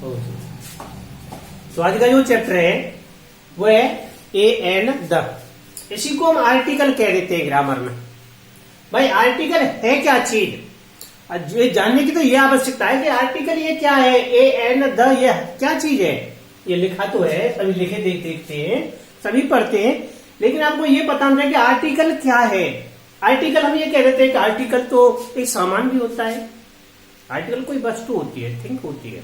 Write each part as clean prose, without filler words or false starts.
तो आज का जो चैप्टर है वो है ए एन द। इसी को हम आर्टिकल कह देते हैं ग्रामर में। भाई आर्टिकल है क्या चीज, ये जानने की तो ये आवश्यकता है कि आर्टिकल ये क्या है, ए एन द ये क्या चीज है। ये लिखा तो है, सभी लिखे देखते हैं, सभी पढ़ते हैं, लेकिन आपको ये पता होना है कि आर्टिकल क्या है। आर्टिकल हम ये कह देते हैं कि आर्टिकल तो एक सामान भी होता है। आर्टिकल कोई वस्तु होती है, थिंक होती है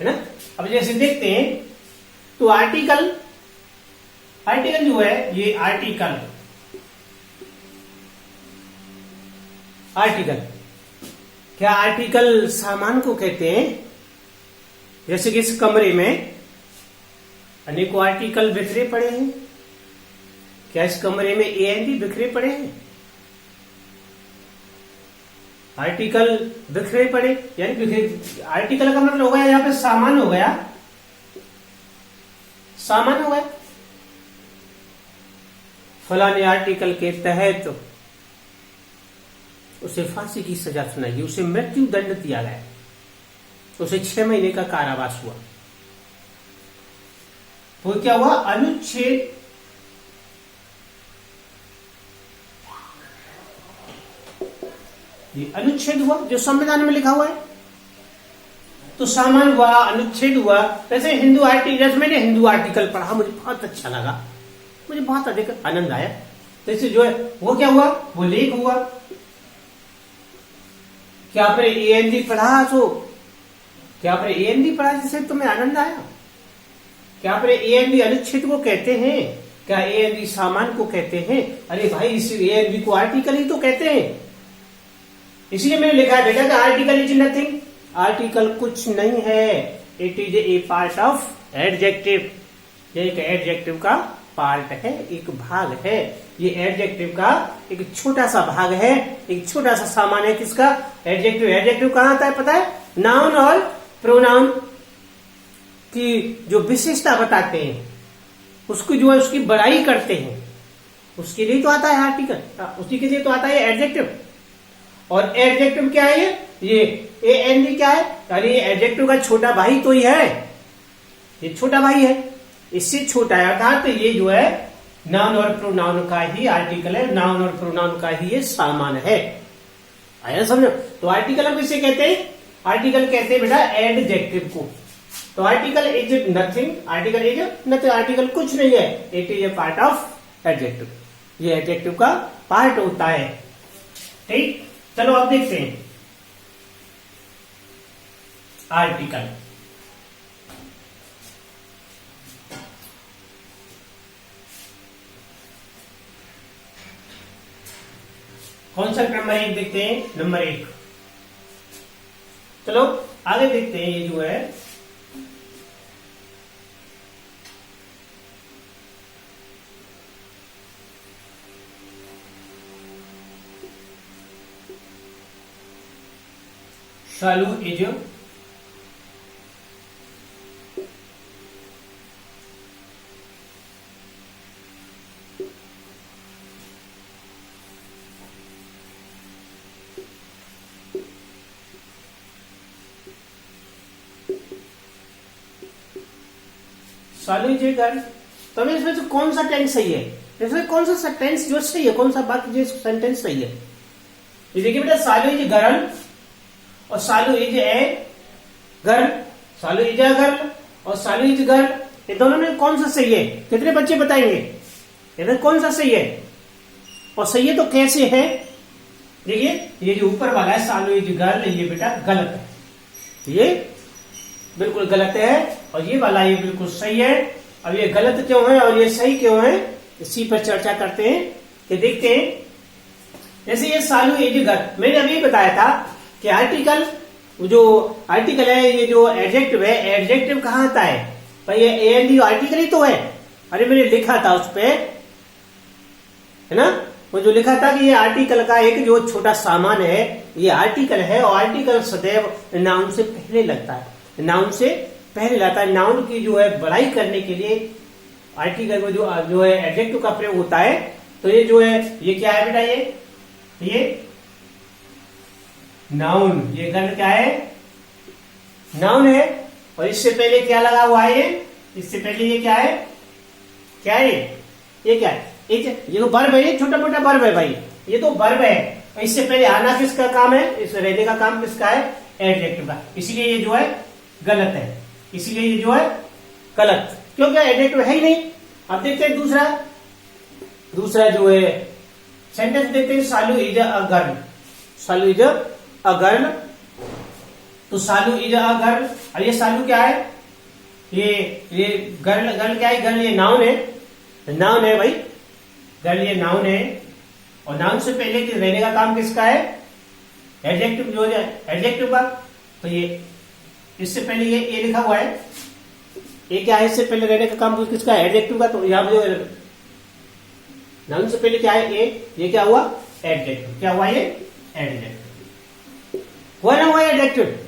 ना। अब जैसे देखते हैं तो आर्टिकल जो है ये आर्टिकल क्या आर्टिकल सामान को कहते हैं। जैसे कि इस कमरे में अनेकों आर्टिकल बिखरे पड़े हैं। क्या इस कमरे में ए एन डी बिखरे पड़े हैं? आर्टिकल बिखरे पड़े यानी बिखरे, आर्टिकल का मतलब हो गया यहाँ पे सामान हो गया, सामान हो गया। फलाने आर्टिकल के तहत तो उसे फांसी की सजा सुनाई गई, उसे मृत्यु दंड दिया गया, उसे 6 महीने का कारावास हुआ। तो क्या हुआ? अनुच्छेद ये अनुच्छेद हुआ जो संविधान में लिखा हुआ है। तो सामान हुआ, अनुच्छेद हुआ। वैसे हिंदू आर्टिकल, जैसे मैंने हिंदू आर्टिकल पढ़ा, मुझे बहुत अच्छा लगा, मुझे बहुत अधिक आनंद आया। जैसे जो है वो क्या हुआ, वो लेख हुआ। क्या आपने ए एन डी पढ़ा? तो क्या आपने ए एन डी पढ़ा जिससे तुम्हें आनंद आया? क्या आपने ए एन डी अनुच्छेद को कहते हैं? क्या ए एन डी सामान को कहते हैं? अरे भाई इस ए एन डी को आर्टिकल ही तो कहते हैं। इसलिए मैंने लिखा है बेटा कि आर्टिकल इज नथिंग, आर्टिकल कुछ नहीं है, it is a part of adjective. ये एक एडजेक्टिव का पार्ट है, एक भाग है। ये एडजेक्टिव का एक छोटा सा भाग है, एक छोटा सा सामान है। किसका? एडजेक्टिव। एडजेक्टिव कहां आता है पता है? नाउन और प्रोनाउन की जो विशेषता बताते हैं, उसको जो है उसकी बड़ाई करते हैं, उसके लिए तो आता है आर्टिकल, उसी के लिए तो आता है एडजेक्टिव। और एडजेक्टिव क्या है? ये ए एन डी क्या है? अरे ये एडजेक्टिव का छोटा भाई तो ही है, ये छोटा भाई है, इससे छोटा है। अर्थात ये जो है नाउन और प्रोनाउन का ही आर्टिकल है, नाउन और प्रोनाउन का ही ये सामान है। आया समझो? तो आर्टिकल हम किसे कहते हैं? आर्टिकल कहते हैं बेटा एडजेक्टिव को। तो article is nothing, article is nothing, article कुछ नहीं है, it is a part of adjective. ये एडजेक्टिव का पार्ट होता है। ठीक, चलो अब देखते हैं आर्टिकल। कौन सा नंबर 1 देखते हैं? नंबर 1। चलो आगे देखते हैं। ये जो है Shalu is Shalu is a girl. तो हमें इसमें से कौन सा टेंस सही है? इसमें कौन सा टेंस जो सही है, कौन सा वाक्य जो सेंटेंस सही है? ये देखिए बेटा, शालू इज गर्ल और Shalu is a girl, Shalu is a girl और शालू इज गर्ल, ये दोनों में कौन सा सही है? कितने बच्चे बताएंगे इधर कौन सा सही है? और सही है तो कैसे है? देखिए ये जो ऊपर वाला है शालू इज गर्ल, ये बेटा गलत है, ये बिल्कुल गलत है। और ये वाला ये बिल्कुल सही है। अब ये गलत क्यों है और ये सही क्यों है, इसी पर चर्चा करते हैं कि देखते हैं। जैसे ये शालू इज गर्ल, मैंने अभी बताया था कि आर्टिकल, जो आर्टिकल है, ये जो एडजेक्टिव है, एडजेक्टिव कहां आता है भाई? ये ए एन डी आर्टिकल ही तो है। अरे मैंने लिखा था उस पे, है ना, वो जो लिखा था कि ये आर्टिकल का एक जो छोटा सामान है, ये आर्टिकल है। और आर्टिकल सदैव नाउन से पहले लगता है, नाउन से पहले लाता है। नाउन की जो है बड़ाई करने के लिए आर्टिकल को जो है एडजेक्टिव का प्रयोग होता है। तो ये जो है ये क्या है बेटा? ये नाउन, ये गर्ल क्या है? नाउन है, और इससे पहले क्या लगा हुआ है ये, इससे पहले ये क्या है, क्या है ये क्या है, ये तो वर्ब है, ये छोटा मोटा वर्ब है भाई, ये तो वर्ब है। इससे पहले आना किसका काम है, इस रहने का काम किसका है, एडजेक्टिव का, इसीलिए ये जो है गलत है, इसीलिए ये जो है गलत, क्योंकि एडजेक्टिव है ही नहीं। अब देखते हैं दूसरा जो है सेंटेंस देखते हैं, Salu is a girl, Salu is a girl, तो सालू इज अ गर्ल, और ये सालू क्या है, ये गर्ल क्या है, गर्ल ये नाउन है, नाउन है भाई, गर्ल ये नाउन है, और नाउन से पहले रहने का काम किसका है, एडजेक्टिव जो है एडजेक्टिव का, तो ये इससे पहले ये लिखा हुआ है, ये क्या है, इससे पहले रहने का काम किसका है, एडजेक्टिव का, तो यहाँ जो नाउन से पहले क्या है, ये क्या हुआ, एडजेक्टिव, क्या हुआ ये, एडजेक्टिव हुआ ना, हुआ एडजेक्टिव।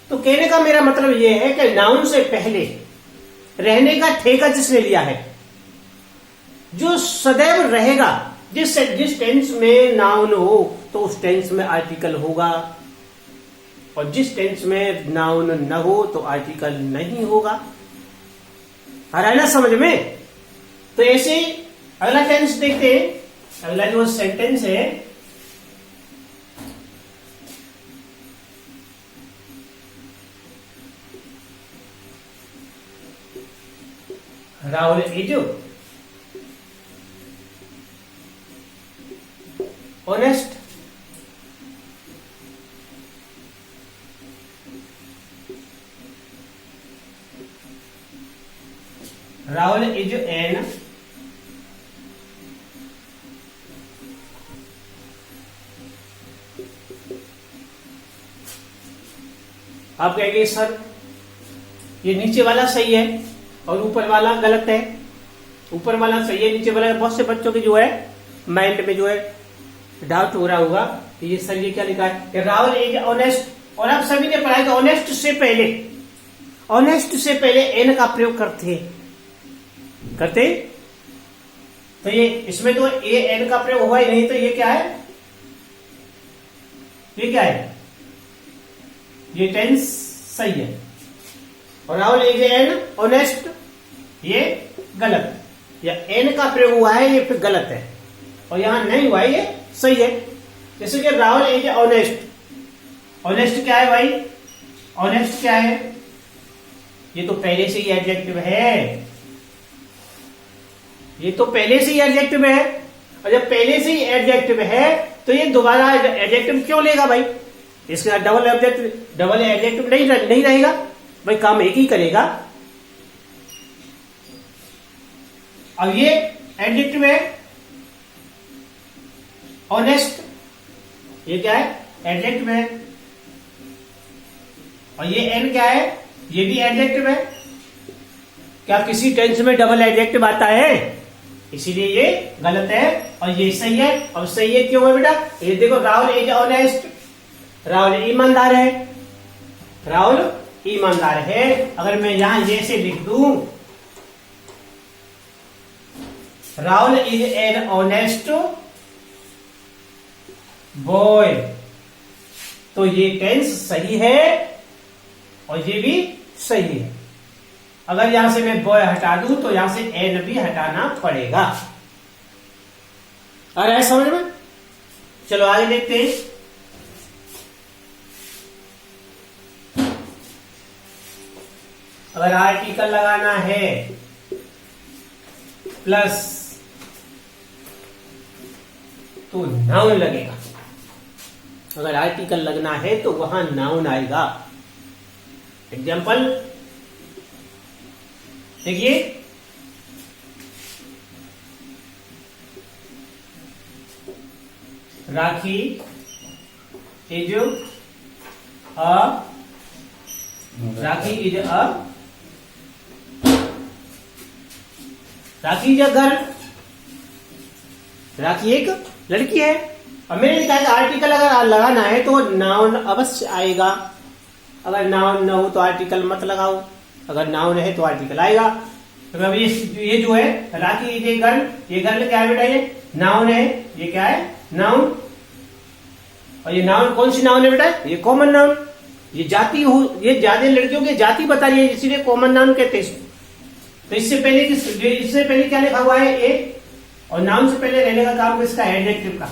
तो कहने का मेरा मतलब ये है कि नाउन से पहले रहने का ठेका जिसने लिया है, जो सदैव रहेगा, जिस टेंस में नाउन हो तो उस टेंस में आर्टिकल होगा, और जिस टेंस में नाउन न हो तो आर्टिकल नहीं होगा। आ रहा है ना समझ में। तो ऐसे ही अगला टेंस देखते हैं, अगला जो सेंटेंस है, Rahul is honest, Rahul is an आप कहेंगे सर ये नीचे वाला सही है और ऊपर वाला गलत है, ऊपर वाला सही है नीचे वाला, बहुत से बच्चों के जो है माइंड में जो है डाउट हो रहा होगा कि ये सर ये क्या लिखा है, राहुल इज ऑनेस्ट, और आप सभी ने पढ़ा है कि ऑनेस्ट से पहले एन का प्रयोग करते तो ये इसमें तो ए एन का प्रयोग हुआ ही नहीं, तो ये क्या है, ये क्या है, ये टेंस सही है, और राहुल इज एन ऑनेस्ट ये गलत, या एन का प्रयोग हुआ है ये फिर गलत है, और यहां नहीं हुआ है ये सही है। जैसे कि राहुल इज ऑनेस्ट, ऑनेस्ट क्या है भाई, ऑनेस्ट क्या है, ये तो पहले से ही एडजेक्टिव है, ये तो पहले से ही एडजेक्टिव है, और जब पहले से ही एडजेक्टिव है तो ये दोबारा एडजेक्टिव क्यों लेगा भाई, इसके साथ डबल एडजेक्टिव नहीं रहेगा भाई, काम एक ही करेगा। अब ये एडजेक्टिव है ऑनेस्ट, ये क्या है, एडजेक्टिव है, और ये एन क्या है, ये भी एडजेक्टिव है। क्या किसी टेंस में डबल एडजेक्टिव आता है, इसीलिए ये गलत है और ये सही है। अब सही है क्यों है बेटा, ये देखो राहुल इज ऑनेस्ट, राहुल ईमानदार है, राहुल ईमानदार है। अगर मैं यहां ये से लिख दूं Rahul is an honest boy, तो ये टेंस सही है और ये भी सही है। अगर यहां से मैं बॉय हटा दूं तो यहां से एन भी हटाना पड़ेगा। आ रहा है समझ में। चलो आगे देखते हैं। अगर आर्टिकल लगाना है प्लस तो नाउन लगेगा। अगर आर्टिकल लगना है तो वहां नाउन आएगा। एग्जाम्पल देखिए, Rakhi is a Rakhi is a Rakhi is a girl, Rakhi एक लड़की है। और मैंने लिखा है आर्टिकल अगर लगाना है तो नाउन अवश्य आएगा। अगर नाउन न हो तो आर्टिकल मत लगाओ, अगर नाउन है तो आर्टिकल आएगा। तो ये जो है राखी इज ए गर्ल, ये गर्ल क्या है बेटा, ये नाउन है। ये क्या है, नाउन। और ये नाउन कौन सी नाउन है बेटा, ये कॉमन नाउन। ये जाति हो, ये ज्यादा लड़कियों की जाति बता रही है, इसीलिए कॉमन नाउन कहते हैं इसको। तो इससे पहले क्या लिखा हुआ है? ए, और नाउन से पहले रहने का काम किसका? एडजेक्टिव का।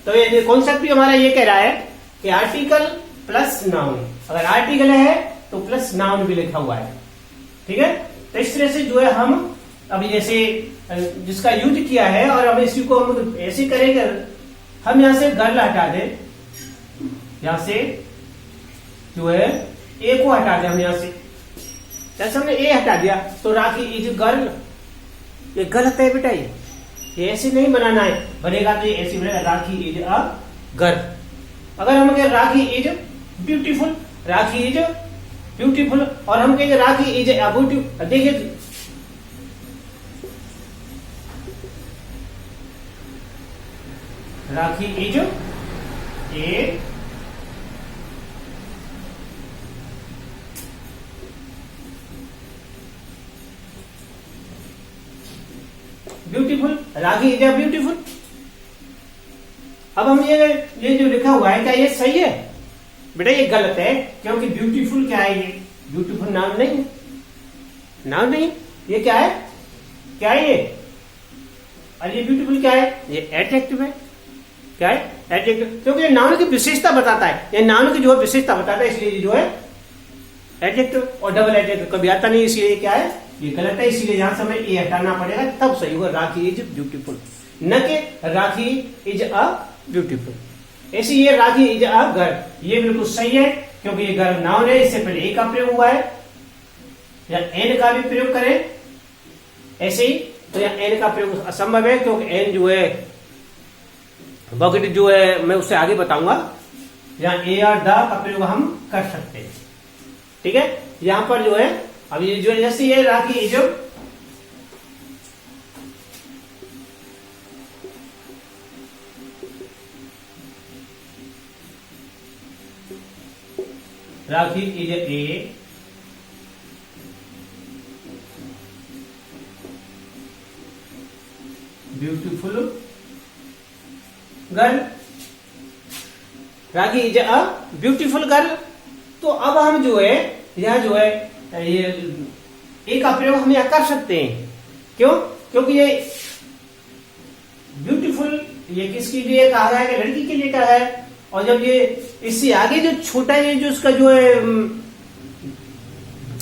तो ये कॉन्सेप्ट भी हमारा ये कह रहा है कि आर्टिकल प्लस नाउन, अगर आर्टिकल है तो प्लस नाउन भी लिखा हुआ है, ठीक है। तो इस तरह से जो है हम अभी जैसे जिसका यूज किया है, और अब इसी को हम ऐसे करेंगे, हम यहां से गर्ल हटा दें, यहां से जो है ए को हटा दें हम यहां से, जैसे हमने ए हटा दिया तो राखी इज गर्ल, ये गलत है बेटा, ये ऐसे नहीं बनाना है, बनेगा तो ये ऐसे बनेगा, राखी इज अ गर्ल। अगर हम कहें Rakhi is beautiful, Rakhi is beautiful, और हम कहेंगे राखी इज अ ब्यूटीफुल, देखिए Rakhi is a beautiful, Rakhi is a beautiful. अब हम ये जो लिखा हुआ है, क्या ये सही है? बेटा ये गलत है, क्योंकि ब्यूटीफुल क्या है? ये ब्यूटीफुल नाम नहीं है, नाम नहीं, ये क्या है? क्या है ये? और ये ब्यूटीफुल क्या है? ये एडजेक्टिव है। क्या है? एडजेक्टिव, क्योंकि ये नाउन की विशेषता बताता है, ये नाउन की जो है विशेषता बताता है, इसलिए जो है एडजेक्टिव, और डबल एडजेक्टिव कभी आता नहीं, इसलिए क्या है? ये गलत है, इसलिए यहां से हमें ए हटाना पड़ेगा, तब सही होगा राखी इज ब्यूटीफुल, न कि राखी इज अ ब्यूटीफुल। ऐसे ये राखी इज अ गर्ल, ये बिल्कुल सही है, क्योंकि ये गर्ल नाउन है, इससे पहले ए का प्रयोग हुआ है, या एन का भी प्रयोग करें ऐसे ही, तो यहाँ एन का प्रयोग असंभव है, क्योंकि एन जो है बकेट जो है मैं उससे आगे बताऊंगा, यहाँ ए और द का प्रयोग हम कर सकते हैं, ठीक है। यहां पर जो है अब ये जो जैसे ये राखी जो Rakhi is a beautiful girl, Rakhi is a beautiful girl. तो अब हम जो है यह जो है ये ए का प्रयोग हम यहां कर सकते हैं, क्यों? क्योंकि ये ब्यूटीफुल ये किसके लिए कहा गया है? लड़की के लिए कहा है, और जब ये इससे आगे जो छोटा ये जो उसका जो है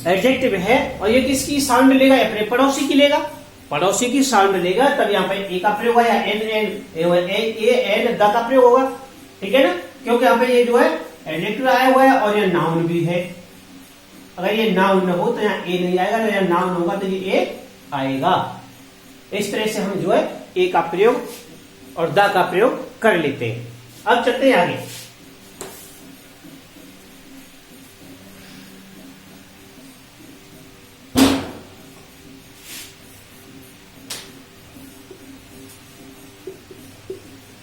एडजेक्टिव है, और ये किसकी साउंड लेगा? अपने पड़ोसी की लेगा, पड़ोसी की साउंड लेगा, तब यहाँ पे ए का प्रयोग होगा, या एन द का प्रयोग होगा, ठीक है ना, क्योंकि यहाँ पे ये जो है एडजेक्टिव आया हुआ है, और ये नाउन भी है। अगर ये नाउन न हो तो यहाँ ए नहीं आएगा, तो यहाँ नाउन होगा तो ये ए आएगा। इस तरह से हम जो है ए का प्रयोग और द का प्रयोग कर लेते हैं। अब चलते हैं आगे।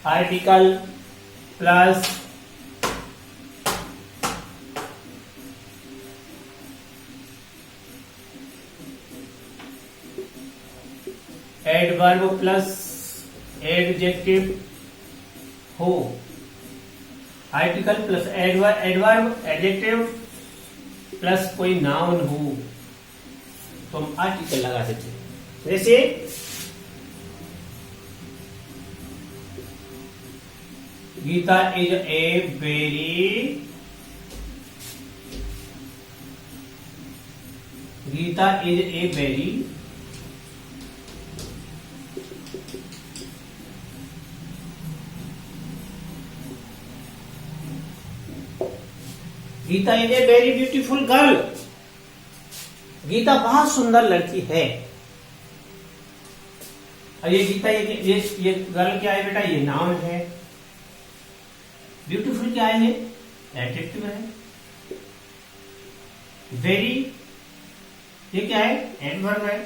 Article plus adverb plus adjective हो, article plus adverb adjective plus कोई नाउन हो, तो हम आर्टिकल लगा देते हैं। जैसे Geeta is a very, Geeta is a very Geeta is a very beautiful girl, Geeta बहुत सुंदर लड़की है। और ये गीता ये गर्ल क्या है बेटा? ये नाउन है। ब्यूटीफुल क्या है? एडजेक्टिव है। वेरी ये क्या है? एडवर्ब है।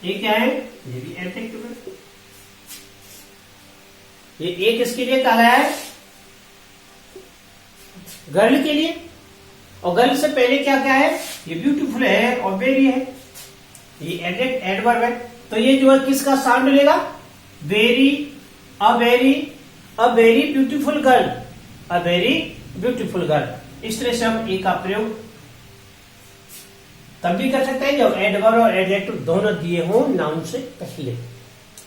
ये क्या है? ये भी एडजेक्टिव है। ये एक किसके लिए कहा गया है? गर्ल के लिए। और गर्ल से पहले क्या क्या है? ये ब्यूटीफुल है और वेरी है, ये एडवर्ब है। तो ये जो है किसका साउंड लेगा? Very, a very beautiful girl, a very beautiful girl. इस तरह से हम ए का प्रयोग तब भी कर सकते हैं जब एडवर्ब और एडजेक्टिव दोनों दिए हों नाउन से पहले।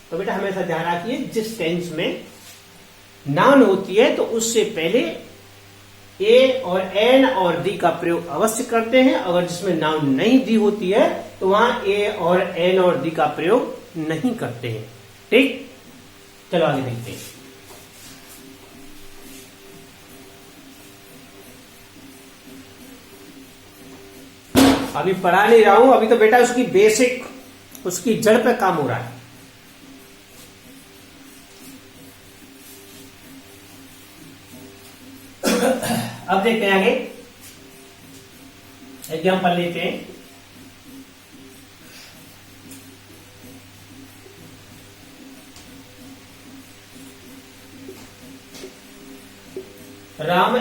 तो बेटा हमेशा ध्यान रखिए, जिस टेंस में नाउन होती है तो उससे पहले ए और एन और दी का प्रयोग अवश्य करते हैं। अगर जिसमें नाउन नहीं दी होती है तो वहां ए और एन और दी का प्रयोग नहीं करते हैं। ठीक, चलो आगे देखते हैं। अभी पढ़ा नहीं रहा हूं, अभी तो बेटा उसकी बेसिक, उसकी जड़ पे काम हो रहा है। अब देखते हैं आगे, एग्जाम्पल लेते हैं। Ram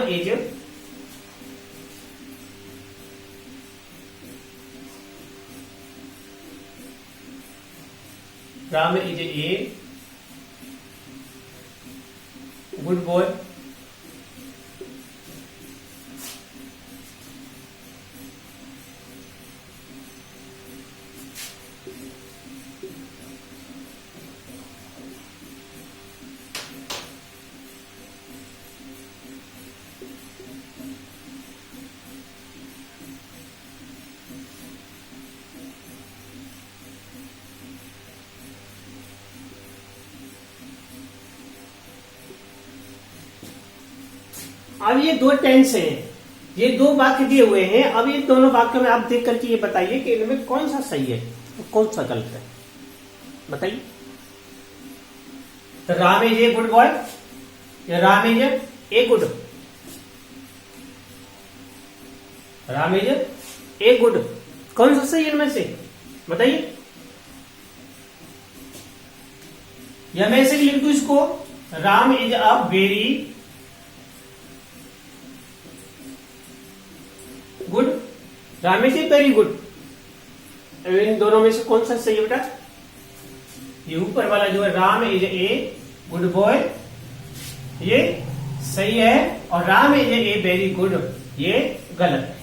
is a good boy. अब ये दो टेंस हैं, ये दो वाक्य दिए हुए हैं। अब ये दोनों वाक्यों में आप देख करके ये बताइए कि इनमें कौन सा सही है और कौन सा गलत है, बताइए। तो Ram is a good boy या Ram is a good? Ram is a good, कौन सा सही है इनमें से, बताइए। या मैं ऐसे लिख दूं इसको, Ram is a very good, Ram is a very good. इन दोनों में से कौन सा सही है बेटा? ये ऊपर वाला जो है Ram is a good boy, ये सही है, और Ram is a very good ये गलत है,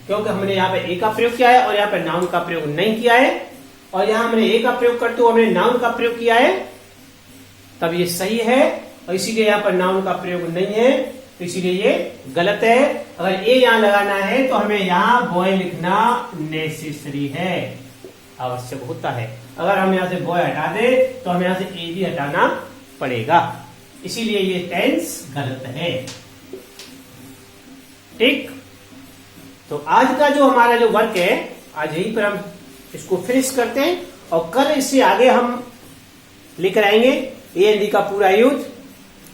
क्योंकि हमने यहाँ पे ए का प्रयोग किया है और यहाँ पे नाउन का प्रयोग नहीं किया है। और यहां हमने ए का प्रयोग करते हुए हमने नाउन का प्रयोग किया है, तब ये सही है, और इसीलिए यहाँ पर नाउन का प्रयोग नहीं है, तो इसीलिए ये गलत है। अगर ए यहां लगाना है तो हमें यहां बॉय लिखना नेसेसरी है, आवश्यक होता है। अगर हम यहां से बॉय हटा दे तो हमें यहां से ए भी हटाना पड़ेगा, इसीलिए ये टेंस गलत है। ठीक, तो आज का जो हमारा जो वर्क है, आज यहीं पर हम इसको फिनिश करते हैं, और कल इससे आगे हम लेकर आएंगे ए एंड डी का पूरा यूज।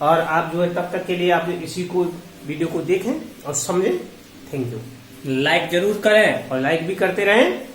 और आप जो है तब तक के लिए आप इसी को वीडियो को देखें और समझें। Thank you. लाइक जरूर करें और लाइक भी करते रहें।